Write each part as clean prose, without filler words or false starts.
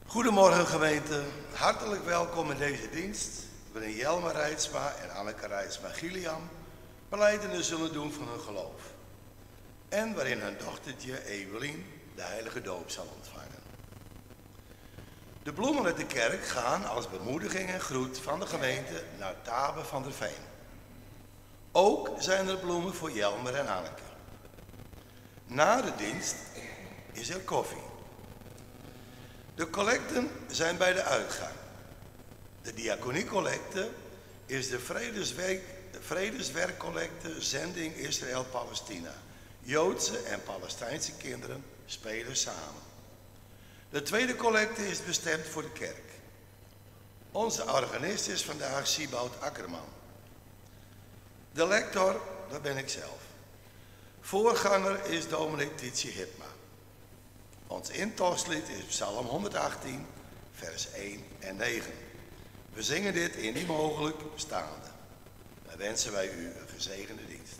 Goedemorgen gemeente, hartelijk welkom in deze dienst, waarin Jelmer Rijtsma en Anneke Rijtsma-Gilliam belijdenen zullen doen van hun geloof. En waarin hun dochtertje Evelien de heilige doop zal ontvangen. De bloemen uit de kerk gaan als bemoediging en groet van de gemeente naar Tabe van der Veen. Ook zijn er bloemen voor Jelmer en Anneke. Na de dienst is er koffie. De collecten zijn bij de uitgang. De diaconiecollecte is de vredeswerkcollecte Zending Israël-Palestina. Joodse en Palestijnse kinderen spelen samen. De tweede collecte is bestemd voor de kerk. Onze organist is vandaag Sieboud Akkerman. De lector, dat ben ik zelf. Voorganger is dominee Tietje Hipma. Ons intochtslied is Psalm 118, vers 1 en 9. We zingen dit indien mogelijk staande. Dan wensen wij u een gezegende dienst.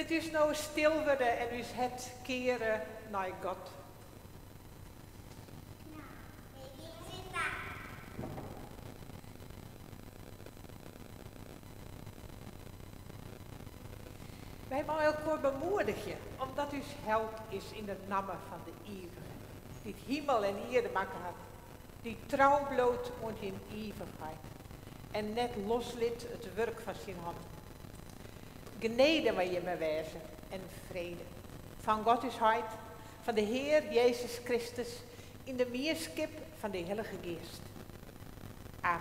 Het is nou stil worden en is het keren naar God. Wij mogen elkaar bemoedigen, omdat u held is in de namen van de eeuwige. Die hemel en aarde maken had, die trouw bloot ont in eeuwigheid. En net loslid het werk van zijn hand. Genede waar je me wezen en vrede. Van God is heid, van de Heer Jezus Christus, in de meerskip van de Heilige Geest. Amen.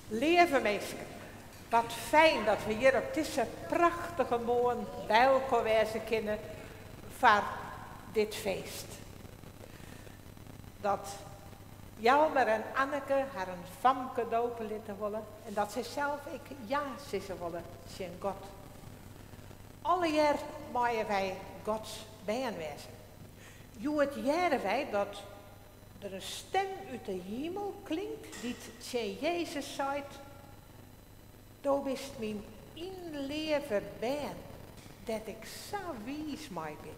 Lieve mensen, wat fijn dat we hier op deze prachtige morgen bij elkaar wezen kunnen voor dit feest. Dat Jelmer en Anneke haar een famke dopen laten willen en dat ze zelf ik ja zeggen willen zijn God. Alle jaar mogen wij Gods bijen wezen. Jo het jaren wij dat er een stem uit de hemel klinkt die tegen Jezus zei: "Do bist mijn inleven ben dat ik zo wies mij ben.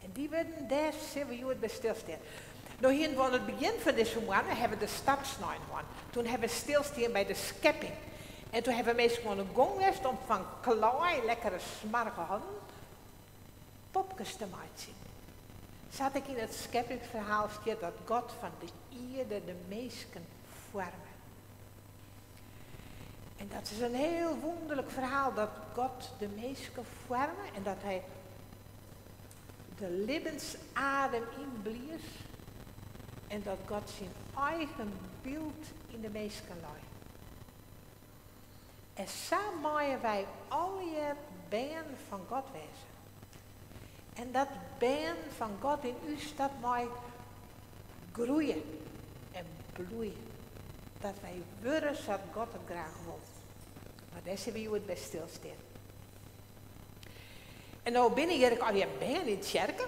En die werden daar 7 uur bij stilstaan. Nou, hier aan het begin van deze maand hebben we de stapsnijn gehad. Toen hebben we stilstaan bij de schepping. En toen hebben we meestal gewoon een gong om van klei, lekkere smarige handen, popjes te maken. Zat ik in het scheppingsverhaal staat dat God van de ierde de meesten vormen. En dat is een heel wonderlijk verhaal, dat God de meesten vormen en dat hij de levensadem inblies en dat God zijn eigen beeld in de meesten lei. En zo mogen wij alweer ben van God wezen. En dat ben van God in u staat mij groeien en bloeien. Dat wij worden zoals God het graag wil. Maar daar zijn we het best stilstaan. En nou ben ik alweer ben in het kerken.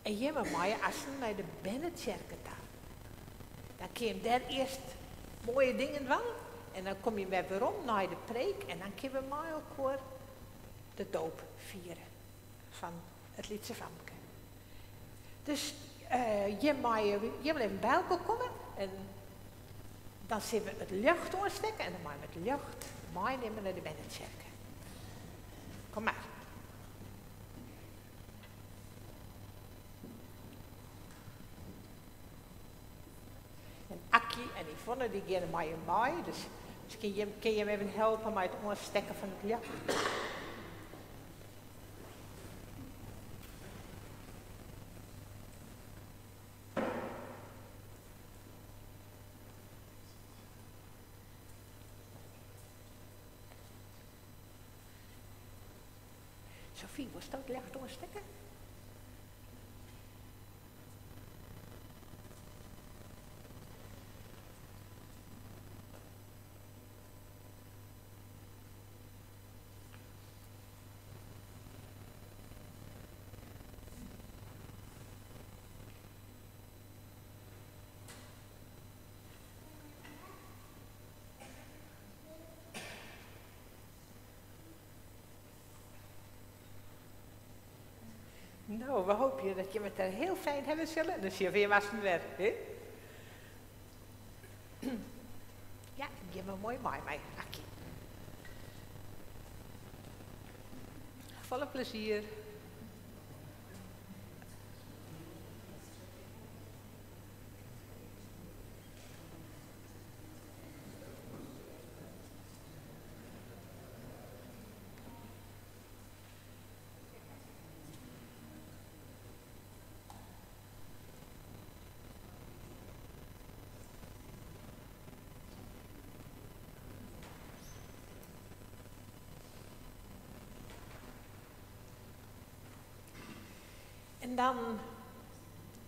En je met mij als we naar de Bennetkerken gaan. Dan kun je daar eerst mooie dingen van. En dan kom je weer weer naar de preek. En dan kunnen we mij ook voor de doop vieren. Van het Lietse Famke. Dus je wil even bij elkaar komen. En dan zien we het licht doorsteken. En dan mag je met licht mij nemen naar de Bennetkerken. Kom maar. En Akkie en Yvonne die gaan mij en mij. Dus misschien kun je hem even helpen met het ontstekken van het licht. Sophie, was dat licht ontstekken? Nou, we hopen dat je het er heel fijn hebben zullen. Dus je weer was het weer, hè? Ja, geef me mooi mee, Akkie. Volle plezier. En dan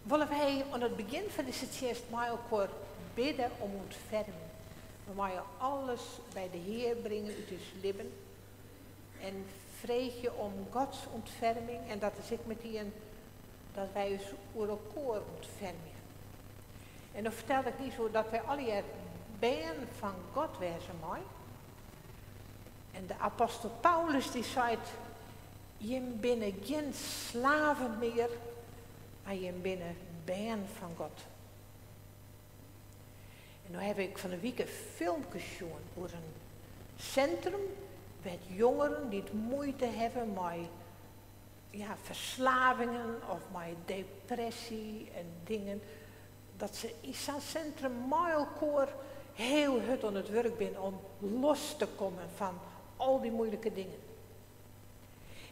willen wij aan het begin van deze dienst met elkaar bidden om ontferming. We mogen alles bij de Heer brengen uit ons leven. En vreeg je om Gods ontferming. En dat is ik met die dat wij ons voor elkaar ontfermen. En dan vertel ik niet zo dat wij alle ben van God wezen mooi. En de apostel Paulus die zei, je bent geen slaven meer, maar je bent ben van God. En nu heb ik van de week een filmpje gezien over een centrum met jongeren die het moeite hebben met verslavingen of met depressie en dingen. Dat ze in zo'n centrum met elkaar heel hard aan het werk zijn om los te komen van al die moeilijke dingen.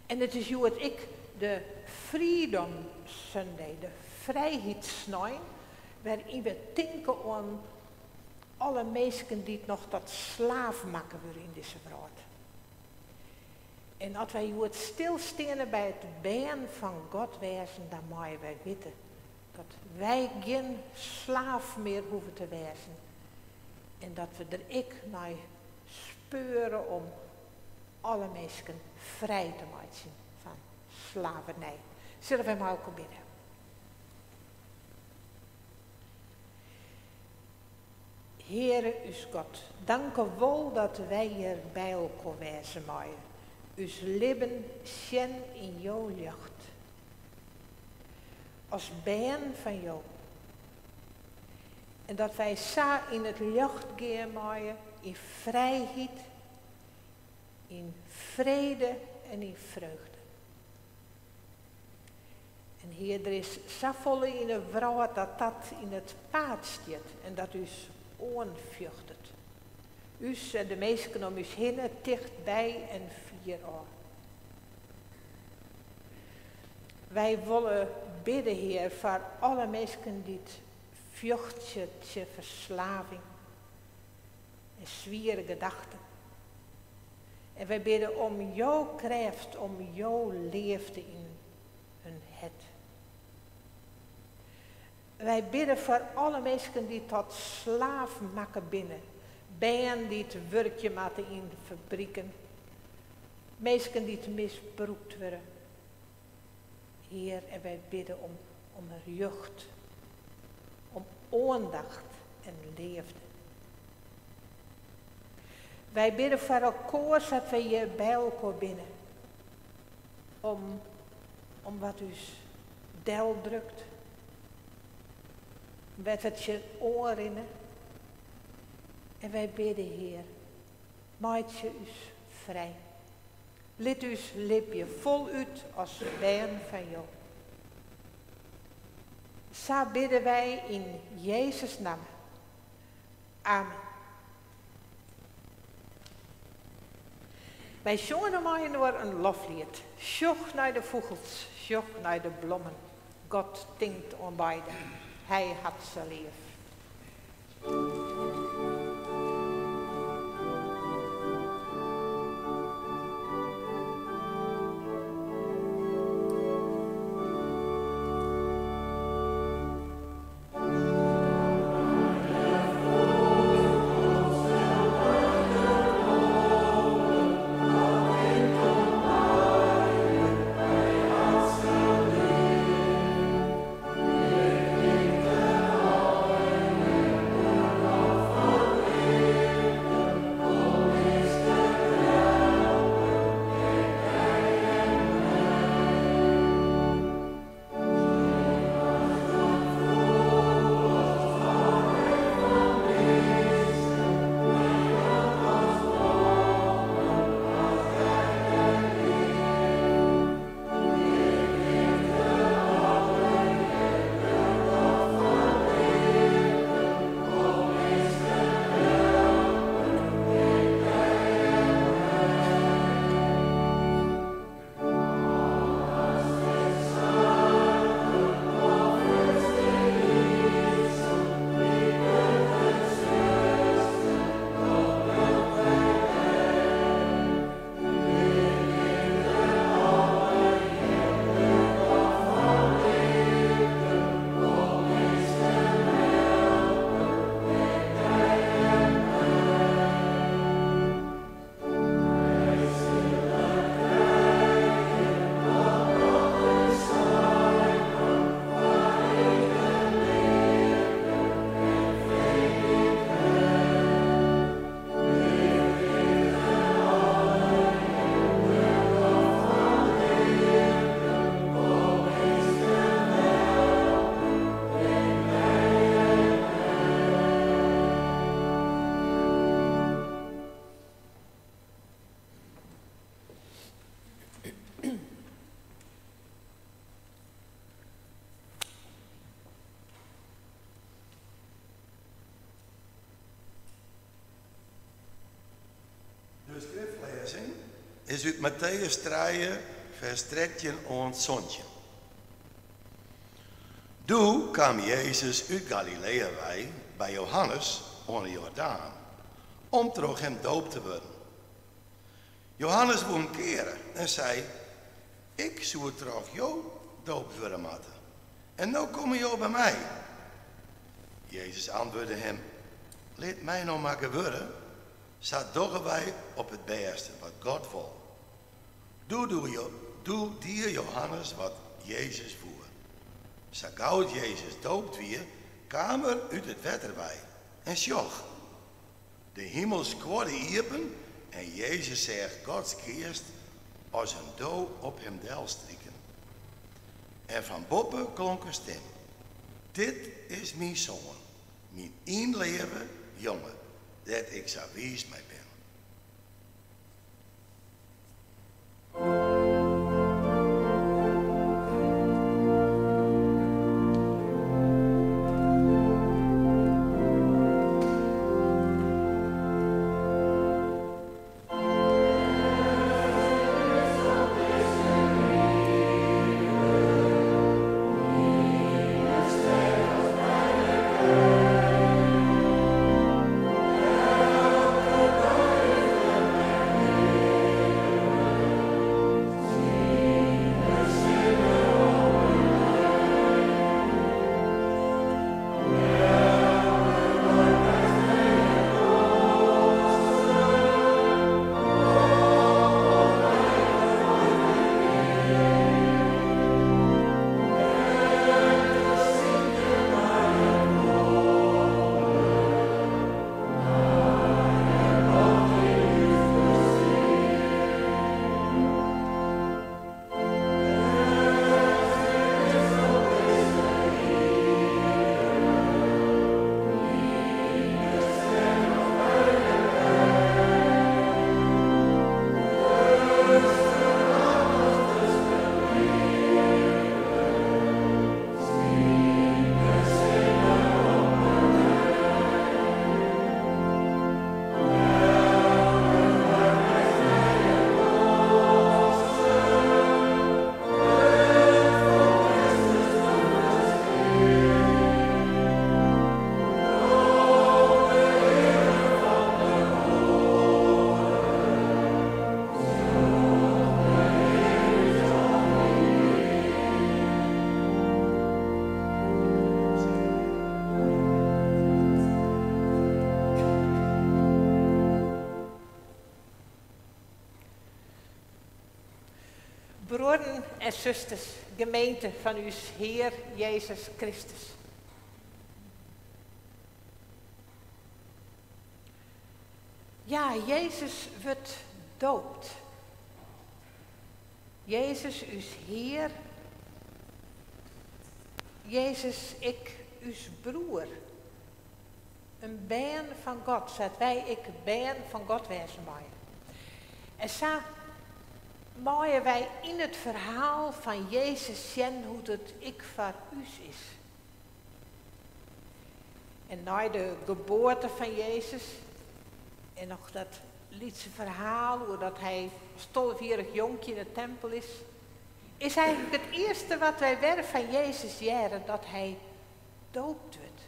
En het is hoe het ik de Freedom Sunday, de vrijheidsnacht, waarin we denken aan alle mensen die het nog tot slaaf maken worden in deze wereld. En als wij hoe het stilstaan bij het ben van God wezen, dan mogen wij weten dat wij geen slaaf meer hoeven te wezen. En dat we er ik naar speuren om alle mensen vrij te maken van slavernij. Zullen we maar ook bidden? Heere us God, dank u wel dat wij hier bij elkaar wezen mogen. Us leven schen in jouw licht. Als been van jou. En dat wij sa in het licht gaan mogen, in vrijheid, in vrede en in vreugde. En Heer, er is zoveel in de vrouw dat in het paard staat en dat us onvluchtet. Us en de meesten om us heen, dichtbij en vier oor. Wij willen bidden, Heer, voor alle mensen die het vluchten tegen verslaving en zware gedachten. En wij bidden om jouw kracht, om jouw liefde in hun het. Wij bidden voor alle mensen die tot slaaf maken binnen. Bijen die het werkje maken in de fabrieken. Mensen die het misbruikt worden. Heer, en wij bidden om jeugd. Om aandacht en liefde. Wij bidden voor elkaar dat wij hier bij elkaar binnen. Om wat u del drukt. Wat het je oorinnen. En wij bidden, Heer, maak je us vrij. Laat us lipje vol uit als been van jou. Zo bidden wij in Jezus' naam. Amen. Wij zongen maar door een loflied. Sjoch naar de vogels, sjoch naar de bloemen. God denkt aan beiden. Hij had ze lief. De schriftlezing is uit Matthäus 3, vers 13 en zondje. Toen kwam Jezus uit Galilea bij Johannes aan de Jordaan, om terug hem doop te worden. Johannes wou keren en zei, ik zou terug jou doop worden moeten. En nou kom je bij mij. Jezus antwoordde hem, laat mij nou maar gebeuren. Zat doggen wij op het beste wat God wil. Doe die Johannes wat Jezus voer. Zo gauw Jezus doopt weer, kwam er uit het water bij. En sjoch, De hemels worden iepen en Jezus zegt Gods geest als een dood op hem del strikken. En van boven klonk een stem. Dit is mijn zoon, mijn inleven jongen, dat ik zo wies mij ben. Broeders en zusters, gemeente van uw Heer Jezus Christus. Ja, Jezus wordt doopt. Jezus, uw Heer. Jezus, ik, uw broer. Een been van God, zet wij ik been van God wezen mij. En zo mooien wij in het verhaal van Jezus zien hoe het ik voor u is. En na de geboorte van Jezus en nog dat liedse verhaal hoe dat hij stolvierig jonkje in de tempel is eigenlijk het eerste wat wij weer van Jezus jaren dat hij doopt wordt.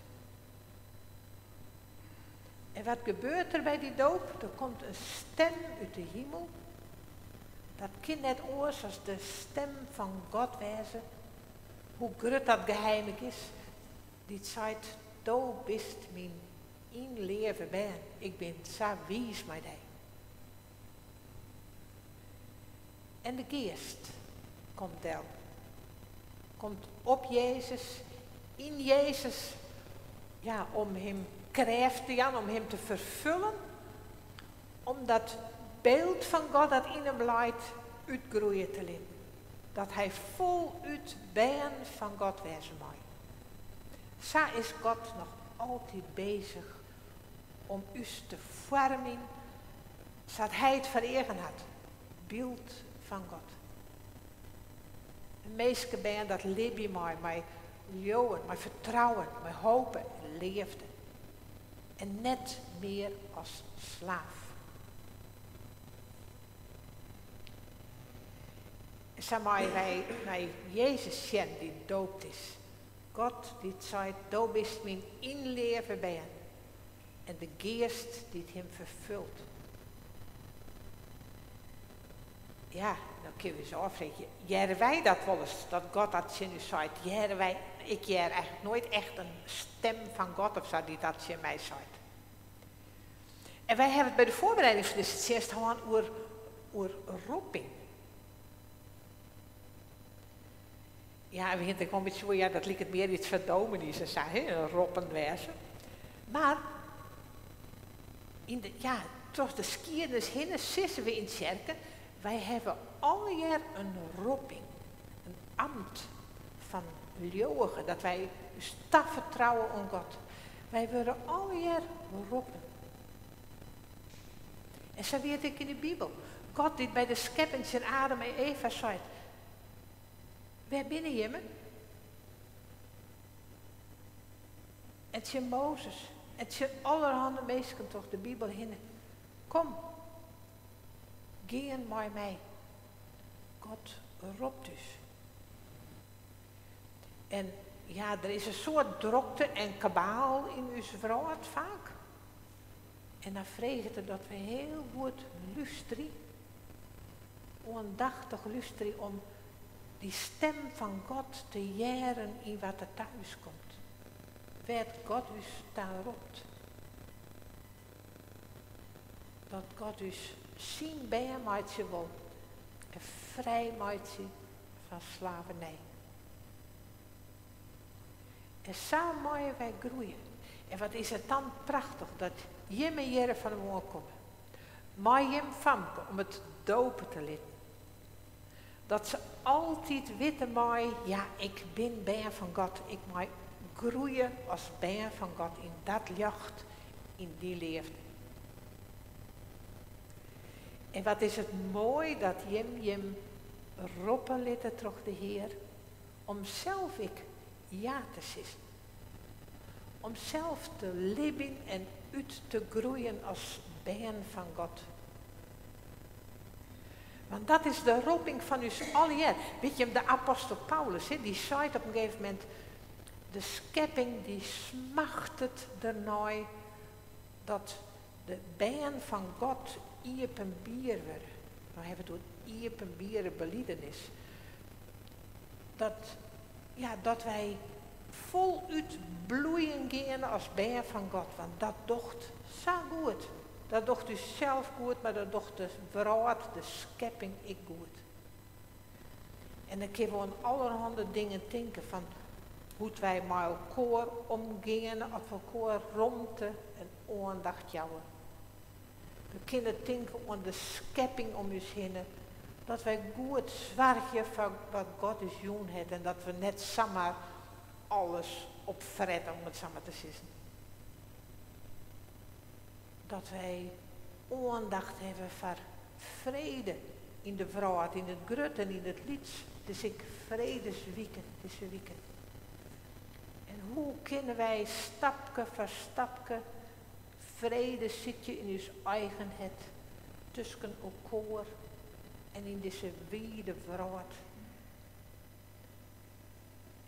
En wat gebeurt er bij die doop? Er komt een stem uit de hemel. Dat kind net oors als de stem van God wezen. Hoe groot dat geheimelijk is. Die zegt, do bist mijn inleven ben. Ik ben zo wies mij die. En de geest komt del. Komt op Jezus, in Jezus, ja, om hem kracht te gaan, om hem te vervullen. Om dat beeld van God dat in hem leidt, uitgroeien te laten. Dat hij voluit been van God wezen mag. Zo is God nog altijd bezig om ons te vormen, zodat hij het vereren had. Beeld van God. Een meeste ben dat leef je mij leeuwen, mij vertrouwen, mij hopen en leefde. En net meer als slaaf. Zo maar wij naar Jezus zien die doopt is. God die zei, do bist mijn inleven ben. En de geest die het hem vervult. Ja, dan kunnen we zo afvragen. Jaren wij dat wel eens, dat God dat in u zei. Jaren wij, ik jaar eigenlijk nooit echt een stem van God of zo die dat in mij zei. En wij hebben het bij de voorbereiding van dit eerst gewoon over roeping. Ja, we hinten gewoon een beetje, ja, dat lijkt het meer iets verdomen is, een roppen wezen. Maar toch de skiers heen zitten we in het kerken. Wij hebben alweer een roeping, een ambt van leeuwen, dat wij staf vertrouwen op God. Wij worden alweer roepen. En zo weet ik in de Bijbel. God die bij de schepping zijn Adam en Eva zei. Waar binnen je me? Het is Mozes. Het zijn allerhande mensen toch de Bijbel heen. Kom. Geen maar mij. God roept dus. En ja, er is een soort drokte en kabaal in uw vrouwt vaak. En dan vreeg het dat we heel goed luisteren. Aandachtig luisteren om die stem van God te jaren in wat er thuis komt. Werd God dus daar roept. Dat God dus zien bijmaatje wil. En vrijmaatje van slavernij. En samen mogen wij groeien. En wat is het dan prachtig dat Jim en Jere van de woord komen. Maar Jim Famke om het dopen te leren. Dat ze altijd weten mij, ja, ik ben bijen van God. Ik mag groeien als bijen van God in dat licht, in die leeftijd. En wat is het mooi dat Jim roepen liet terug de Heer, om zelf ik ja te zeggen. Om zelf te leven en uit te groeien als bijen van God. Want dat is de roeping van ons allen. Weet je, de apostel Paulus, die zei op een gegeven moment, de schepping die smacht het ernaar dat de bijen van God iep en bier worden. Nou hebben we het iep en bieren beliedenis. Dat wij voluit bloeien gaan als bijen van God. Want dat docht zo goed. Dat docht u zelf goed, maar dat docht de vrouw, de schepping, ik goed. En dan kunnen we aan allerhande dingen denken van hoe wij met elkaar omgaan, of elkaar romte en aandacht jouwen. We kunnen denken aan de schepping om ons heen, dat wij goed zwartje van wat God is doen heeft en dat we net samen alles opfretten, om het samen te zeggen. Dat wij aandacht hebben voor vrede in de vrouw, in het grut en in het lied. Dus ik vredeswieken, deze wieken. En hoe kunnen wij stapje voor stapje vrede zitten in ons eigen het, tussen elkaar en in deze wijde vrouw.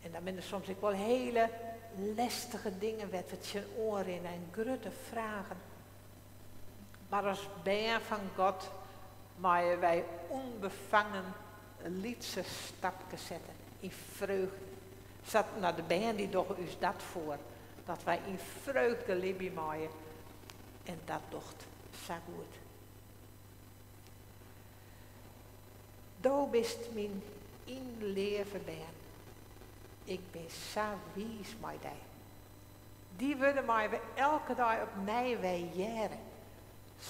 En dan zijn er soms ook wel hele lastige dingen, wat het zijn oren in en grote vragen. Maar als bijen van God mogen wij onbevangen een liedse stapje zetten in vreugde. De bijen die doen ons dat voor, dat wij in vreugde leven mogen. En dat docht zo goed. Do bist mijn inleven bijen. Ik ben zo wies met die. Die willen mij elke dag op mij wij jaren.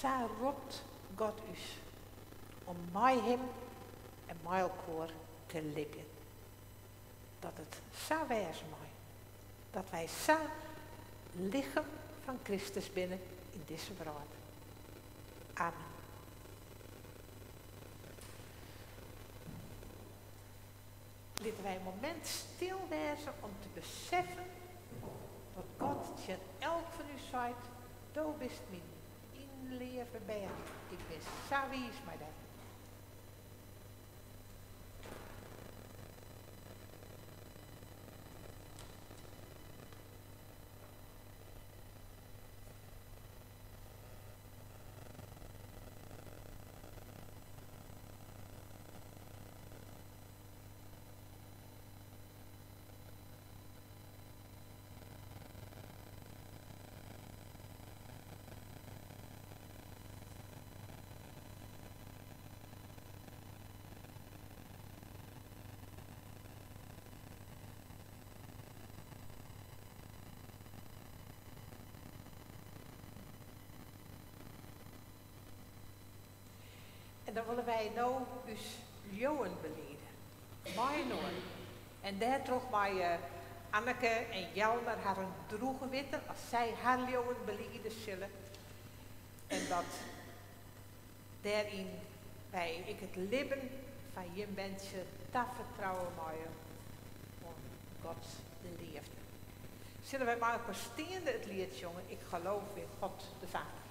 Zo roept God us om mij hem en mij elkaar te leven. Dat het zo wees mij. Dat wij zo lichaam van Christus binnen in deze wereld. Amen. Laten wij een moment stil wezen om te beseffen dat God tegen elk van u zei, do bist mijn inleven bij. Ik ben zo wies met dat. En dan willen wij nou ons leeuwen beleden. Mooi nooit. En daar trok mij Anneke en Jelmer haar een droegen witten als zij haar leeuwen beleden zullen. En dat daarin wij ik het libben van je mensen te vertrouwen mogen om Gods liefde. Zullen wij maar versteende het lied jongen, ik geloof in God de Vader.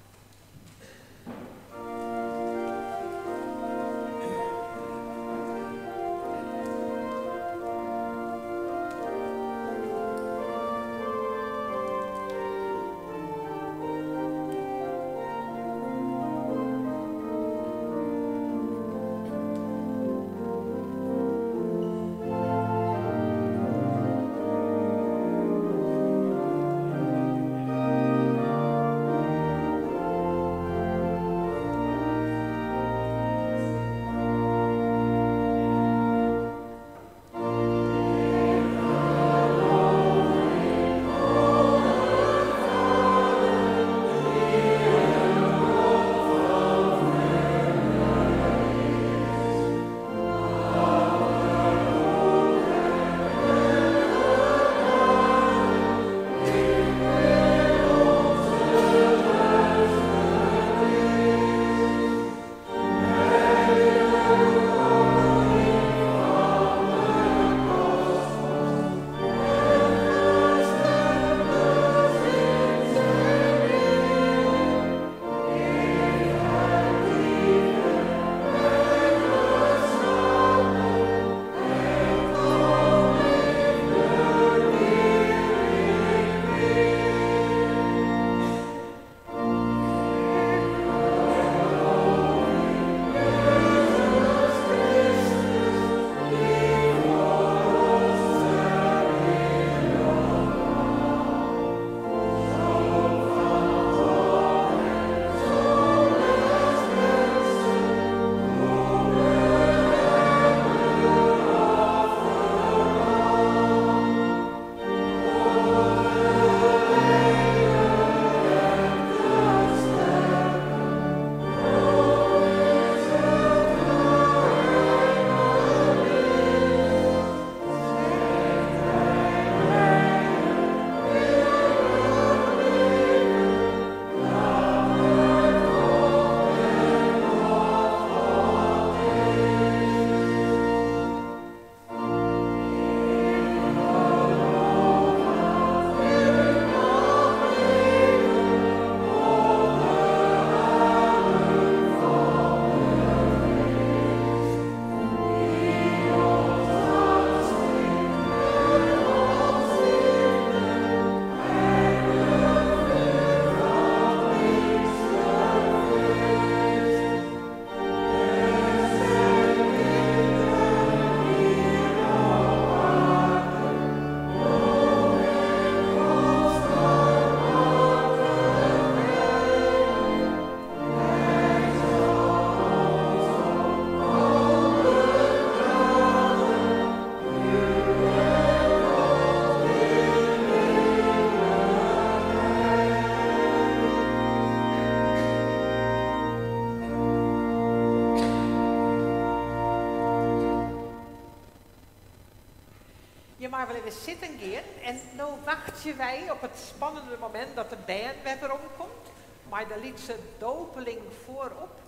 Maar wel even zitten gaan en nu wachten wij op het spannende moment dat de band weer omkomt, maar de liedse dopeling voorop.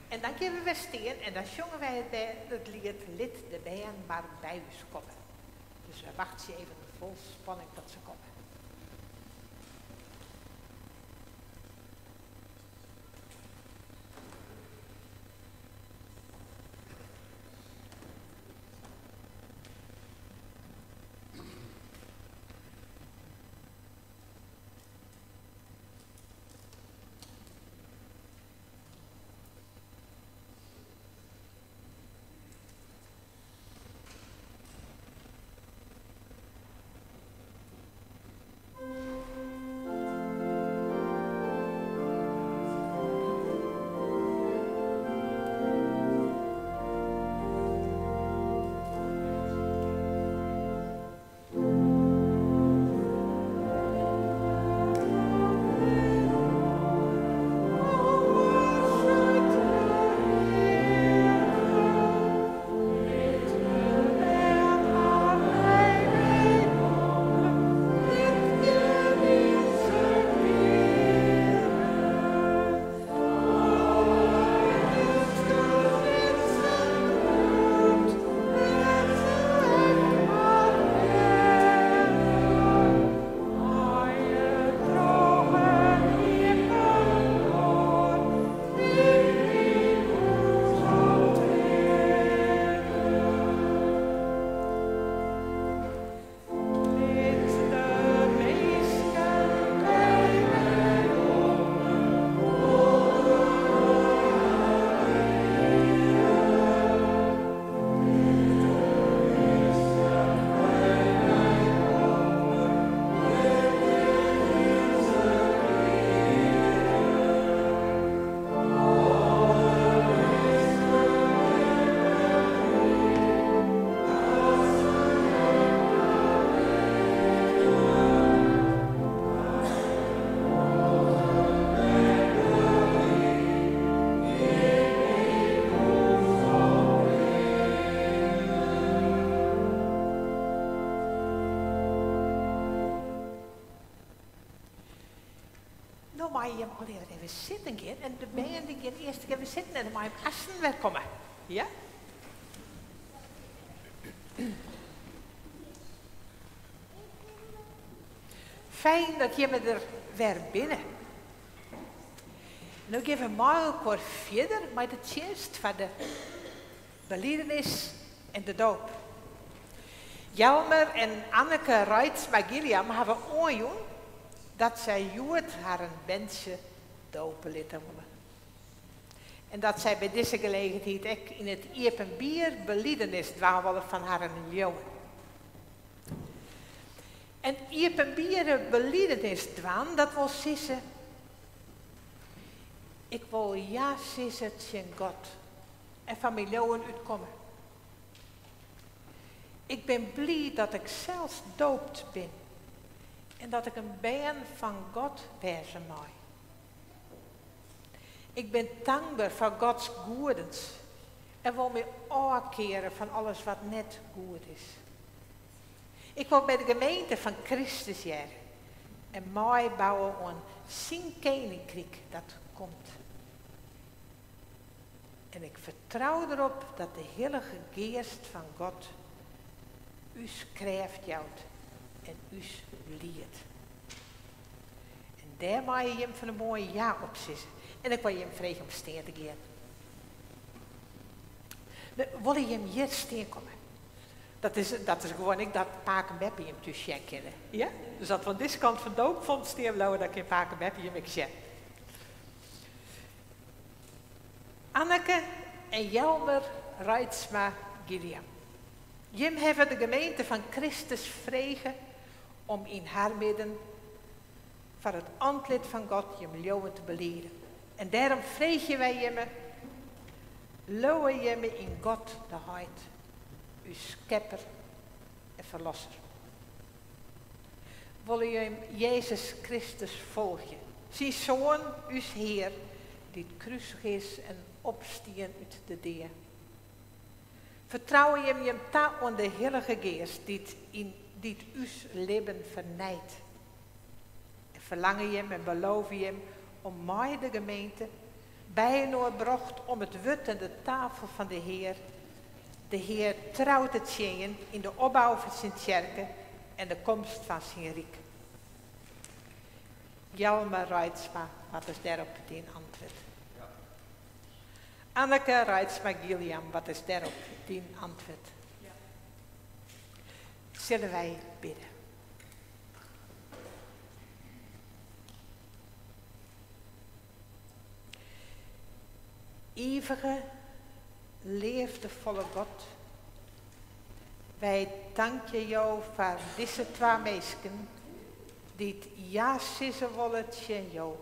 En dan kunnen we staan en dan zongen wij het lied Lid de band maar bij ons komen. Dus we wachten even vol spanning tot ze komen. mag je hem al even zitten gaan. En de band die gaat eerst even zitten en dan mag je hem assen weer komen. Ja? Fijn dat je me er weer binnen. Nu geven we morgen kort verder met de dienst van de belijdenis en de doop. Jelmer en Anneke Reitz-Magiliam hebben aangegeven dat zij Joert haar een bandje dopen lieten worden. En dat zij bij deze gelegenheid ook in het Iepenbier belijdenis dwalen van haar jongen. En Iepenbier belijdenis dwaan, dat wil zeggen, ik wil ja zeggen tegen God en van mijn jongen uitkomen. Ik ben blij dat ik zelfs doopt ben en dat ik een been van God wezen mag. Ik ben dankbaar voor Gods goedens en wil me afkeren van alles wat net goed is. Ik wil bij de gemeente van Christus jaren en mij bouwen aan zijn koninkrijk dat komt. En ik vertrouw erop dat de Heilige Geest van God u schrijft jouwt en u leert. En daar mag je hem van een mooie ja op zitten. En dan kan je hem vragen om steen te gaan. Wil je hem hier steen komen? Dat is gewoon ik dat Pakenbeppie hem te schenken. Ja? Dus dat van deze kant van doop van steen blauwen dat ik in Pakenbeppie hem schenk. Anneke en Jelmer Reitsma-Gilliam. Jim hebben de gemeente van Christus vregen om in haar midden voor het aantlid van God je miljoen te beleren. En daarom vregen wij je me, lowe je me in God de heid, uw schepper en verlosser. Wil je hem Jezus Christus volgen, zijn zoon, uw Heer, die het kruisig is en opstien uit de deur. Vertrouw je hem ta aan de Heilige Geest, die uw leven vernijdt. En verlangen je hem en beloof je hem om mij de gemeente bijeenbracht om het wut en de tafel van de Heer trouw te tjenen in de opbouw van zijn kerken en de komst van zijn rijk. Jelmer Reitsma, wat is daarop die antwoord? Ja. Anneke Reitsma-Gilliam, wat is daarop die antwoord? Ja. Zullen wij bidden? Eeuwige, liefdevolle God, wij danken jou voor deze twee mensen die het ja zeggen willen tegen jou,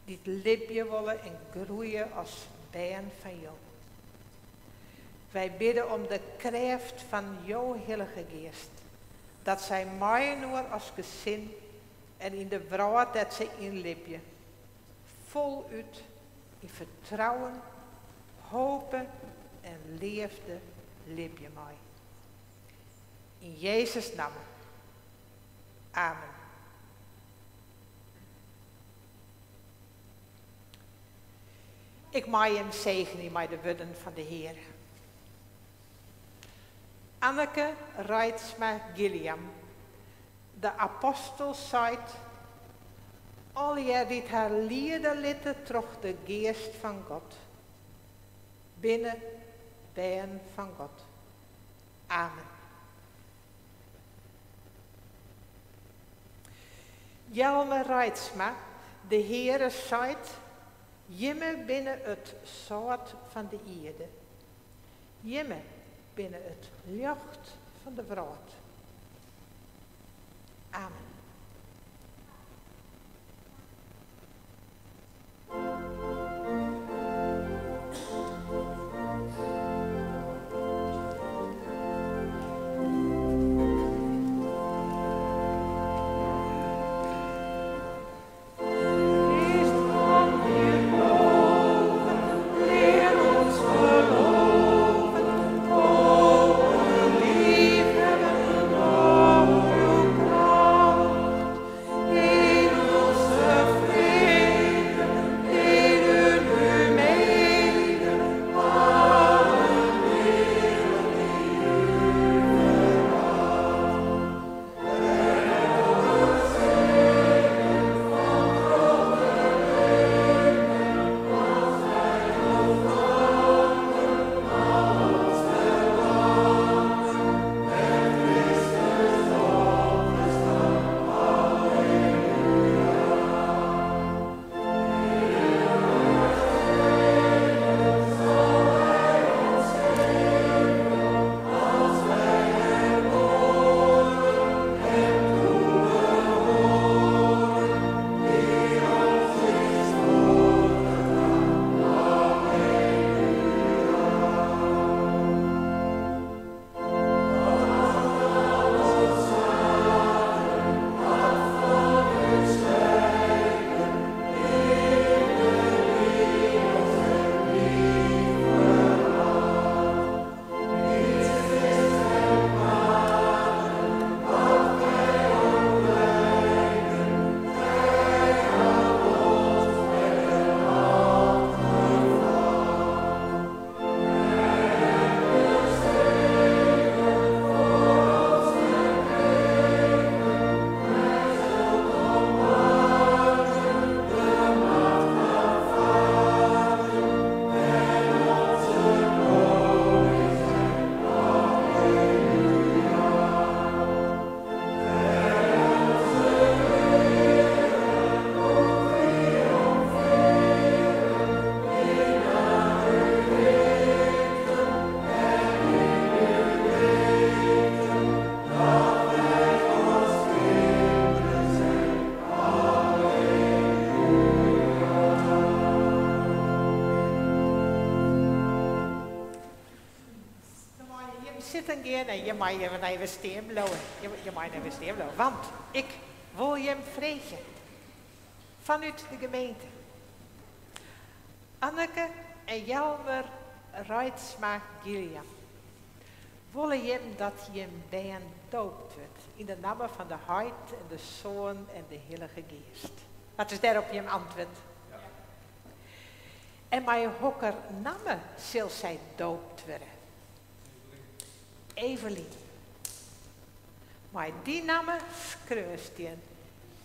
die het leven willen en groeien als bijen van jou. Wij bidden om de kracht van jouw Heilige Geest, dat zij mij nu als gezin en in de vrouw dat zij inleven, voluit in vertrouwen, hopen en liefde leef je mij. In Jezus' naam. Amen. Ik mag hem zegenen met de woorden van de Heer. Anneke Reitsma-Gilliam, de apostel zei, al je dit haar lieden litten troch de geest van God. Binnen bijen van God. Amen. Jelmer Reitsma, de Heere zei, jimme binnen het zout van de aarde. Jimme binnen het licht van de brood. Amen. Oh zitten gaan en je mag even steen blowen. Je mag even steen blowen, want ik wil je hem vragen. Vanuit de gemeente. Anneke en Jelmer Reitsma Gilliam. Willen je hem dat je hem bij doopt wordt? In de naam van de Heid en de Zoon en de Heilige Geest. Wat is daarop je hem antwoord? Ja. En mijn hokker namen zal zij doopt worden. Evelien. Maar die namen skreust je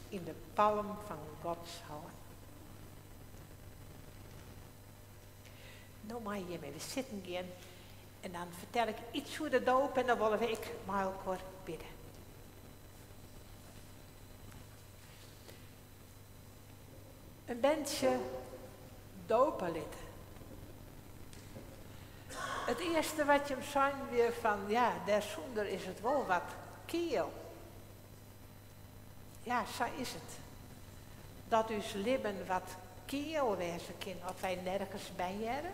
in de palm van Gods hand. Nou mag je even zitten gaan en dan vertel ik iets voor de doop en dan willen we ik maar elkaar bidden. Een beetje dopen litten. Het eerste wat je hem zei weer van, ja, daarzonder is het wel wat keel. Ja, zo is het. Dat dus leven wat keel wezen kan, als wij nergens bij hebben.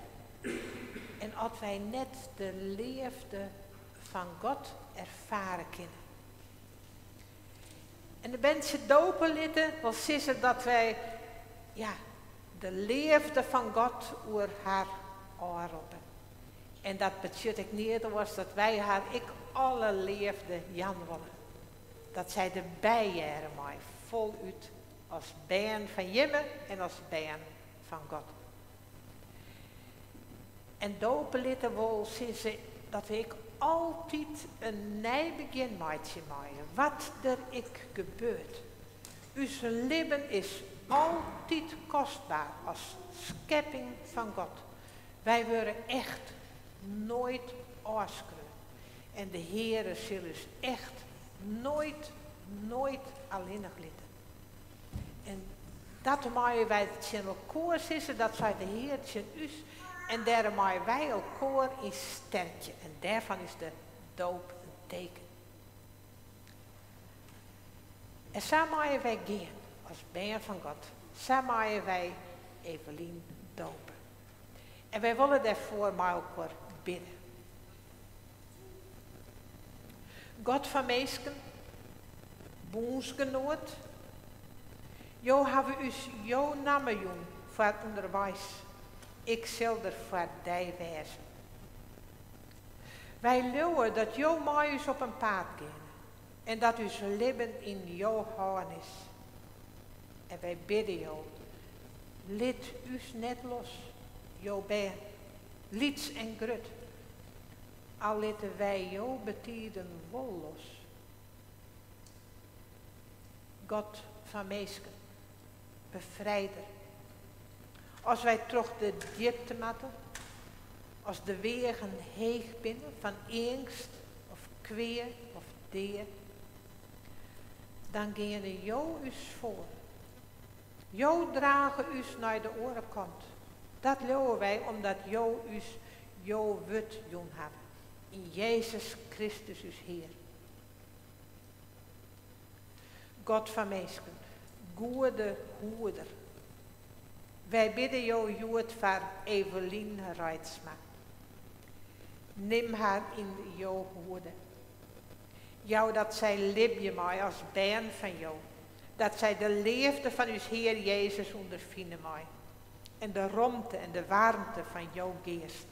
En als wij net de liefde van God ervaren kunnen. En de mensen dopen litten, wil zeggen dat wij, ja, de liefde van God oer haar aanroepen. En dat betekent ik niet was dat wij haar ik alle liefde Jan willen. Dat zij erbij jaren mij voluit als baan van Jimme en als baan van God. En dopen litten wil zeggen dat ik altijd een nieuw begin maatje maaien. Wat er ik gebeurt. Uw leven is altijd kostbaar als schepping van God. Wij worden echt nooit afschreeuwen. En de Heere zal dus echt nooit alleenig litten. En dat maaien wij het in elkaar zitten, dat zij de Heer in us. En daar maaien wij elkaar in sterkje. En daarvan is de doop een teken. En zo maaien wij gaan, als baan van God. Zo maaien wij Evelien dopen. En wij willen daarvoor maar elkaar bidden. God van meesken, boensgenoot, jo hebben u jouw namen jong voor het onderwijs. Ik zal er voor die wezen. Wij loven dat jouw maaiers op een paard gaan. En dat uw leven in jouw hand is. En wij bidden jou. Lid us net los. Jouw baan. Lieds en grut. Al litten wij jou betieden wol los. God van meesken. Bevrijder. Als wij toch de diepte matten, als de wegen heeg binnen van angst of kweer of deer, dan gaan de jou us voor. Jou dragen us naar de orenkant. Dat loven wij omdat jou us jou wut jong hebben. In Jezus Christus us Heer. God van meesken, goede hoeder. Wij bidden jou, Jood, voor Evelien Reitsma. Neem haar in jouw hoede. Jou dat zij liefje mij als baan van jou. Dat zij de liefde van uw Heer Jezus ondervinden mij. En de romte en de warmte van jouw geest.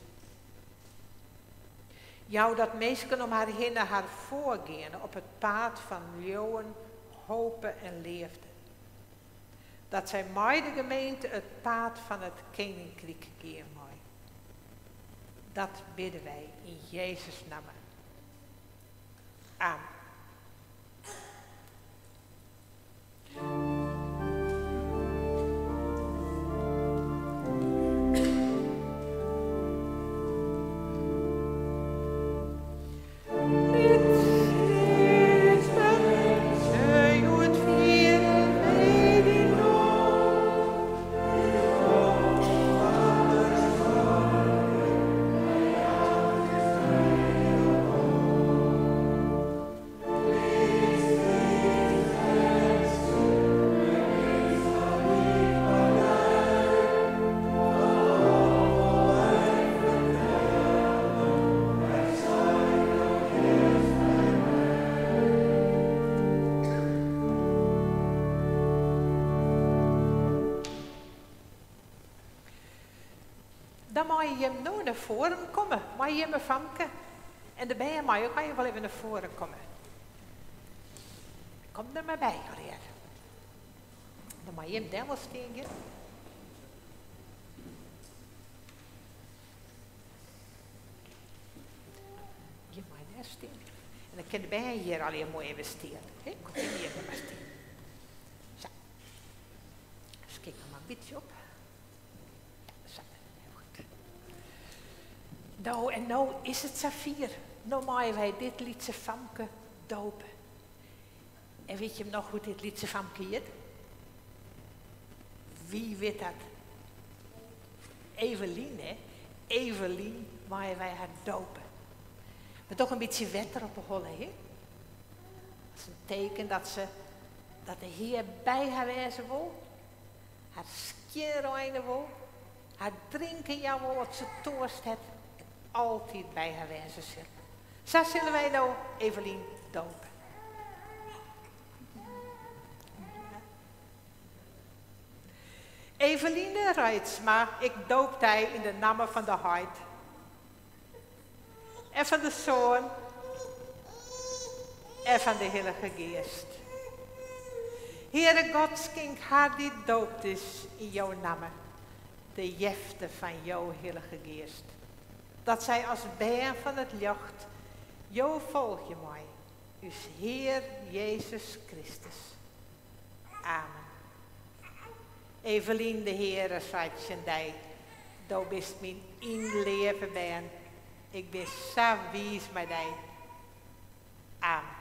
Jou dat meesken om haar heen naar haar voorgaan op het pad van leeuwen, hopen en liefde. Dat zij mij de gemeente het pad van het koninkrijk geven mij. Dat bidden wij in Jezus' naam. Amen. dan moet je hem nou naar voren komen. Maar je me Famke. En daarbij mag je ook wel even naar voren komen. Kom er maar bij, alweer. Dan mag je hem daar wel steken. Je mag daar steken. En dan kunnen wij hier al heel mooi even steken. Kom hier maar steken. Zo. Dus kijk nog maar een beetje op. Zo, heel goed. Nou, en nou is het Safir. Nou maken wij dit liedje Famke dopen. En weet je nog hoe dit liedje Famke heet? Wie weet dat? Evelien, hè? Evelien maken wij haar dopen. Maar toch een beetje wetter op de holle, hè? Dat is een teken dat de Heer bij haar wezen wil. Haar skien reinen wil. Haar drinken jou wil wat ze toorst heeft. En altijd bij haar wezen zullen. Zo zullen wij nou Evelien dopen. Eveline Reitsma, ik doop hij in de naam van de Heid. En van de Zoon. En van de Heilige Geest. Heere God, schenk haar die doopt is in jouw naam. De jefte van jouw Heilige Geest. Dat zij als bijen van het licht jou volg je mij. Dus Heer Jezus Christus. Amen. Evelien de Heere, zegt je dij. Thou bist mijn inleven ben. Ik ben zo wies met dij. Amen.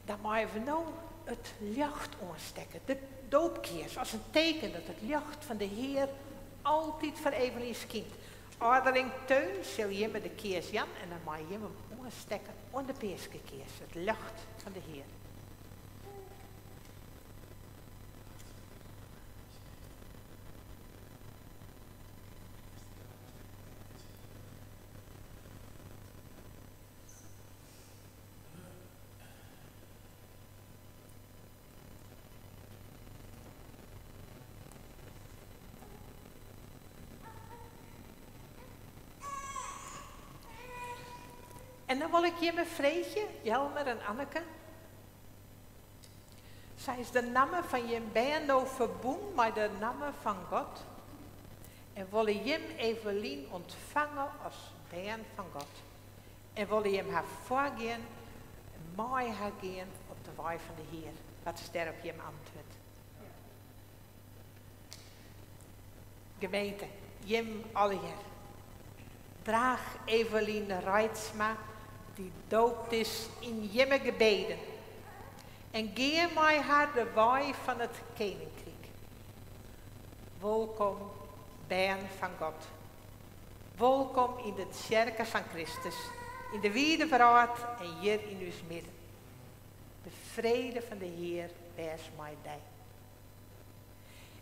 Dan moeten we nou het licht aansteken. De doopkeers als een teken dat het licht van de Heer altijd voor Evelien schijnt. Ordering teun zul je met de keers Jan en dan mag je hem aansteken aan de peerskeers. Het licht van de Heer. En dan wil ik je met Vreetje, Jelmer en Anneke. Zij is de naam van je band verbonden met de naam van God. En wil je Evelien ontvangen als band van God. En wil je haar voorgaan en mooi haar gaan op de waai van de Heer. Wat is daar op je antwoord? Gemeente, Jim Allier. Draag Evelien Reitsma, die doopt is in Jimme gebeden. En geef mij haar de waai van het koninkrijk. Welkom, bern van God. Welkom in de kerk van Christus. In de wiede verraad en hier in uw midden. De vrede van de Heer wees mij dij.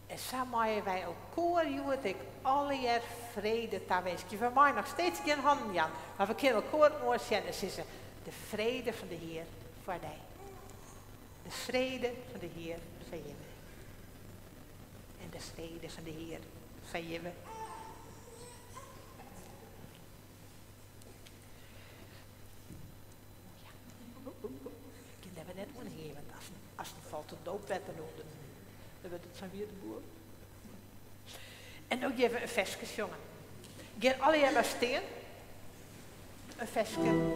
En zo moeten wij elkaar, jongen, ik alle jaar vrede te wensen. Voor mij nog steeds geen handen, Jan. Maar we kunnen elkaar oorzien en zeggen, de vrede van de Heer voor mij. De vrede van de Heer voor je. En de vrede van de Heer voor je. Ik heb het net ongegeven, want als het valt te doop werd te doen. Dan wordt het van weer de boer. En ook even een versje jongen. Gaan alle jaar maar steen. Een versje.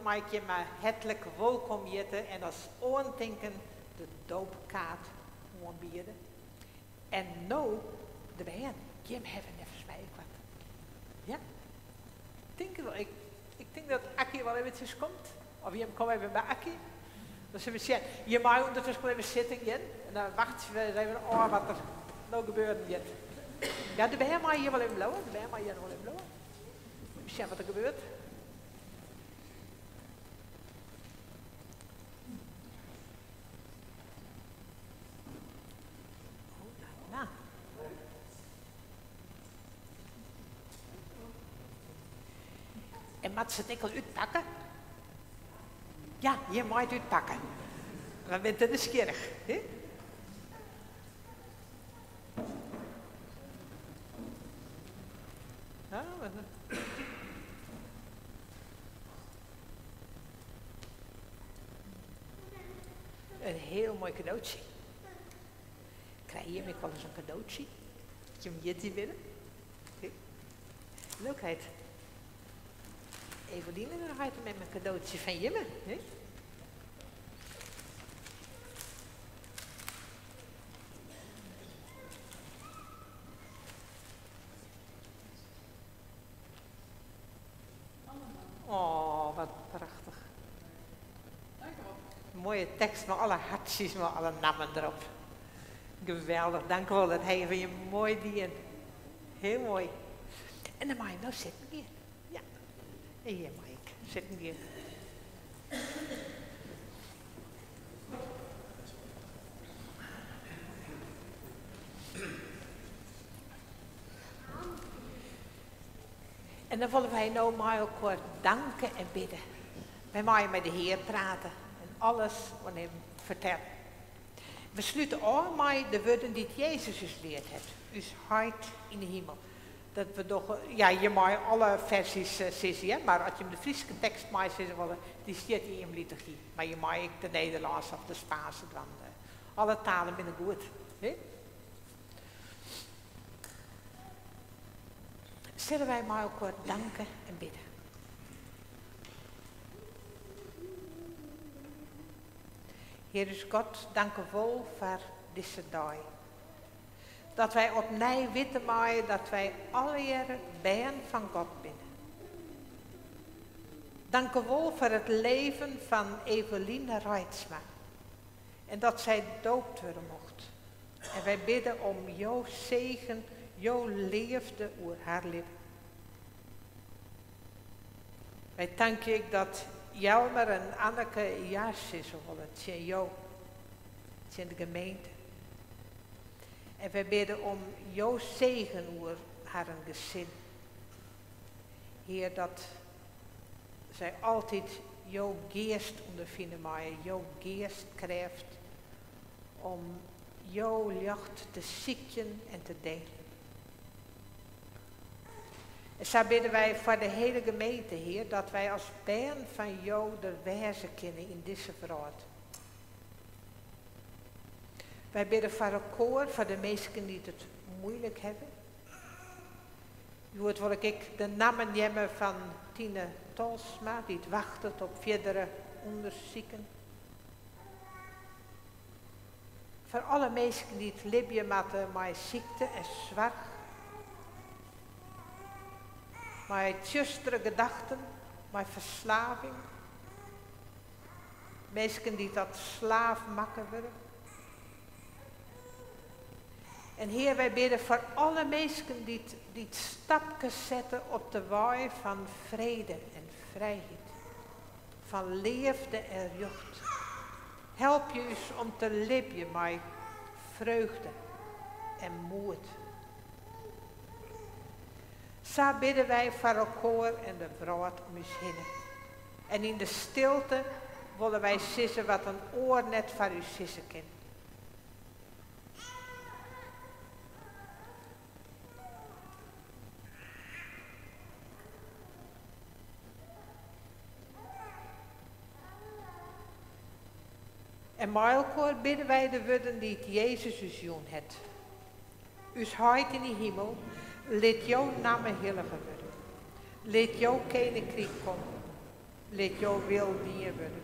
maak je maar hartelijk welkom jitten en als oordenken de doopkaart aanbieden. En nou, de band, Jim hebben even mij wat. Ja? Ik denk dat Akkie wel eventjes komt. Of Jim, kom even bij Akkie. Dan zullen we zeggen, je mag ondertussen even zitten, Jen. En dan wachten we even, wat er nou gebeurt, Jen. Ja, de band mag hier wel in blauwen. De band mag hier wel in blauwen. We zien wat er gebeurt. Nou. En moet ze het al uitpakken? Ja, je moet het uitpakken. Dan bent het nieuwsgierig, hè? Ja, een heel mooi cadeautje. Krijg je hier wel eens een cadeautje? Dat je hem hier willen? Leukheid. Evelien nog uit met mijn cadeautje van Jimme. Oh, wat prachtig. Dankjewel. Mooie tekst met alle hartjes, met alle namen erop. Geweldig, dank u wel. Dat hij van je mooi dient. Heel mooi. En dan mag je nou zitten hier. Ja. En hier mag ik zitten hier. En dan willen wij nou maar elkaar danken en bidden. Wij mogen met de Heer praten en alles van hem vertellen. We sluiten aan met de woorden die Jezus ons geleerd heeft. Us hart in de hemel. Dat we toch, ja, je mag alle versies zeggen, maar als je de Friese tekst mag zeggen, die staat in je liturgie. Maar je mag ook de Nederlandse of de Spaanse dan. Alle talen binnen goed. Hè? Zullen wij maar elkaar danken en bidden. Heer dus God, dank u wel voor deze dag. Dat wij opnieuw weten mogen dat wij alle jaren bijen van God binnen. Dank u wel voor het leven van Eveline Reitsma. En dat zij doopt worden mocht. En wij bidden om jouw zegen, jouw liefde over haar leven. Wij danken je dat jou maar een Anneke jas is, of het is jou, het is in de gemeente. En wij bidden om jouw zegen over haar gezin. Heer, dat zij altijd jouw geest ondervinden, maar jouw geest krijgt om jouw licht te zieken en te delen. En zo bidden wij voor de hele gemeente, Heer, dat wij als band van jou de wijze kennen in deze verhaal. Wij bidden voor elkaar, voor de mensen die het moeilijk hebben. Je wil ik de namen nemen van Tine Tolsma, die het wacht op verdere onderzoeken. Voor alle mensen die het leven met ziekte en zwart. Met justere gedachten, met verslaving. Mensen die dat slaaf maken worden. En Heer, wij bidden voor alle mensen die het stapje zetten op de weg van vrede en vrijheid. Van liefde en recht. Help je ons om te leven met vreugde en moed. Zo bidden wij voor elkaar en de brood om ons heen. En in de stilte willen wij sissen wat een oor net voor u sissen kan. En met elkaar bidden wij de woorden die het Jezus ons joen het. Us hart in de hemel, laat jouw naam heilig worden. Laat jouw koninkrijk komen. Laat jouw wil dienen worden.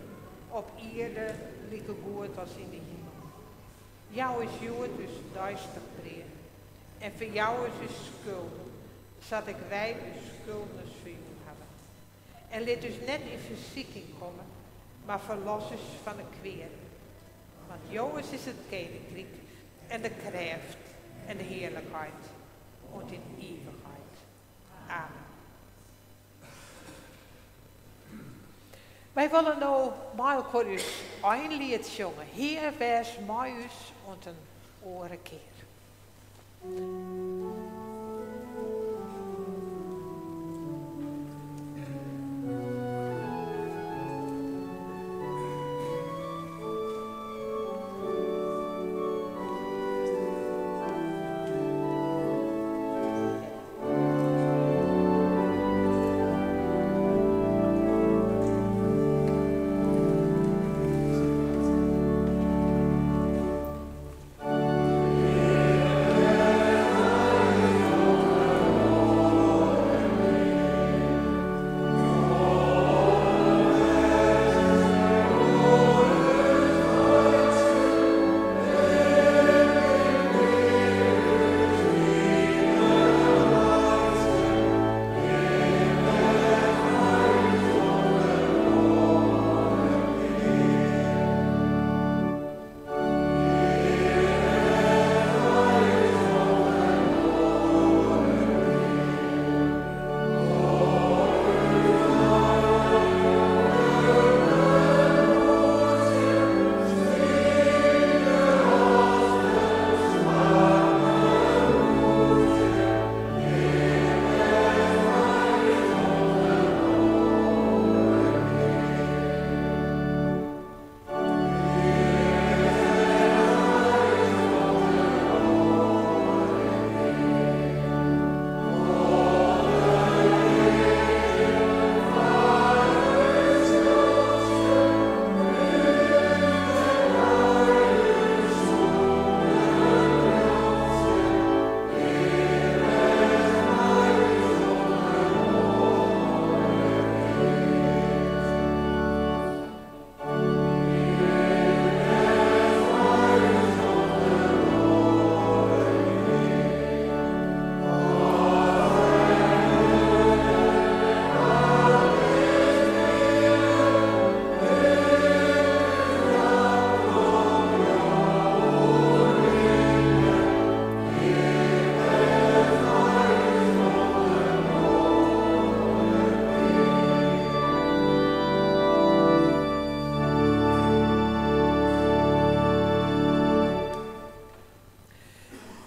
Op aarde, like goed als in de hemel. Jou is jood, dus duister breed. En voor jou is uw schuld, zodat ik wij uw schulden voor u hebben. En laat dus net in verzieking komen, maar verlos ons van de kweer. Want jou is het koninkrijk en de kracht en de heerlijkheid en in eeuwigheid. Amen. Wij willen nou maar elkaar een lied zongen. Heer, wees mij ons ont een oren keer.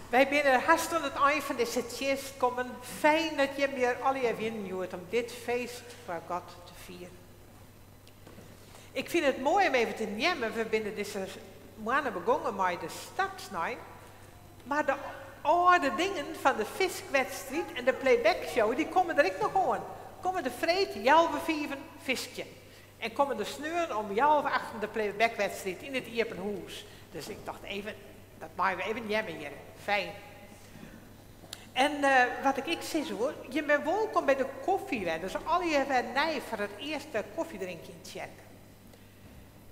Wij binnen haast aan het eind van deze tjest komen. Fijn dat je weer alle winnen hoort om dit feest voor God te vieren. Ik vind het mooi om even te nemen. We binnen deze maanden begonnen met de stapsnij. Maar de oude dingen van de viskwedstrijd en de playbackshow, die komen er ook nog aan. Komen de vreed, jalve vieven, visje. En komen de sneuren om jalve achter de playbackwedstrijd in het Iepenhoes. Dus ik dacht even, dat maken we even jammer hier. Fijn. En wat ik zeg hoor, je bent welkom bij de koffie. Dus al je nij voor het eerste koffiedrinkje in het kerk.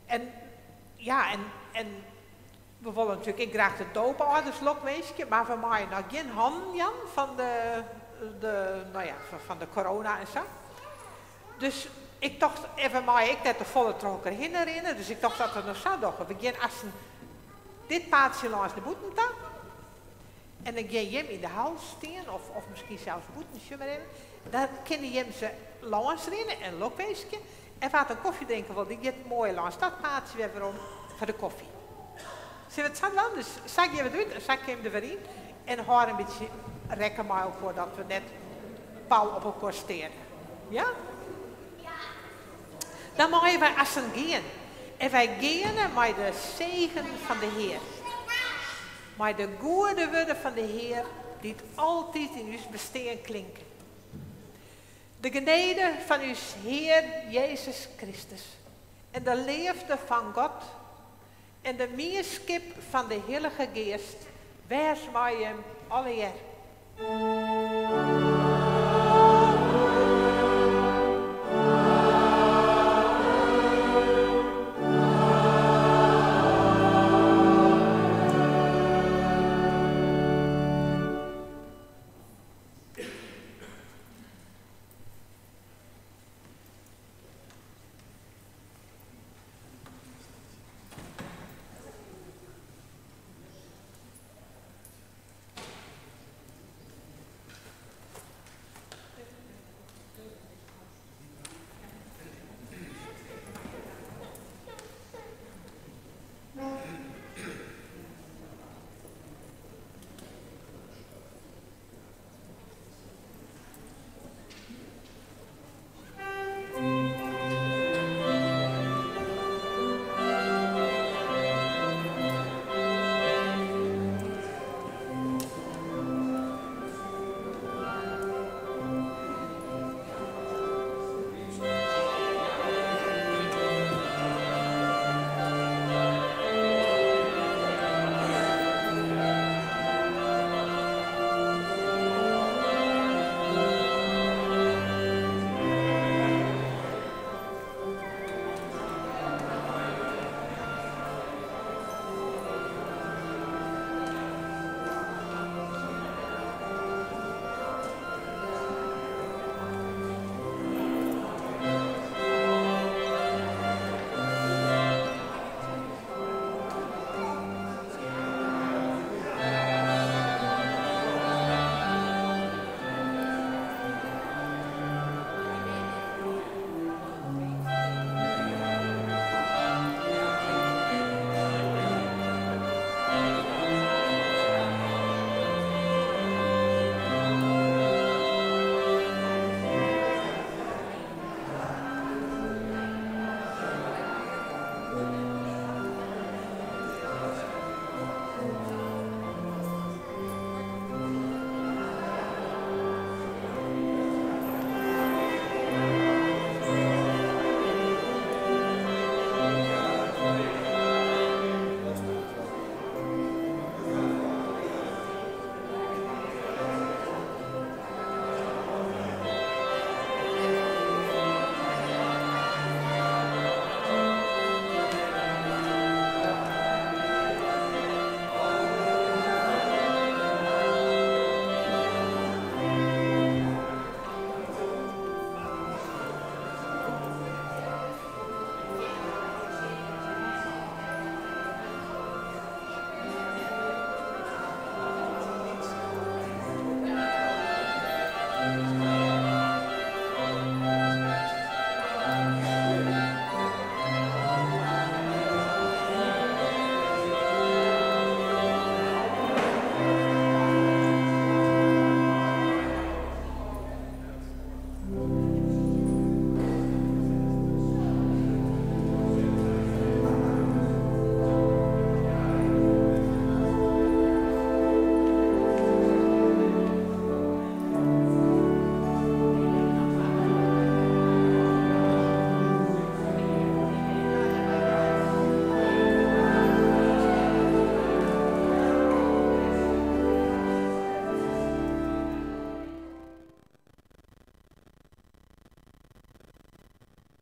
En ja, en we willen natuurlijk graag de doopouders lokweesje, maar we maken nog geen handen, Jan, van de corona en zo. Dus ik dacht, even maar ik net de volle trokker herinneren, dus ik dacht dat we nog zo doen. We gaan als dit paardje langs de boetentang. En dan ga je hem in de hals staan, of misschien zelfs boetentje maar even. Dan kunnen je hem ze langs rennen en lokweesje. En wat een koffie drinken wil, die gaat mooi langs dat paardje weer om voor de koffie. Zullen we het zo doen? Dus zak je het uit, en zak je hem er weer in. En hoor een beetje rekken maar op voordat we net pal op elkaar staan. Ja? Dan mogen wij als een gaan. En wij gaan met de zegen van de Heer. Met de goede woorden van de Heer, die het altijd in ons bestaan klinken. De genade van uw Heer Jezus Christus. En de liefde van God. En de meerskip van de Heilige Geest. Wees mij hem alle jaar.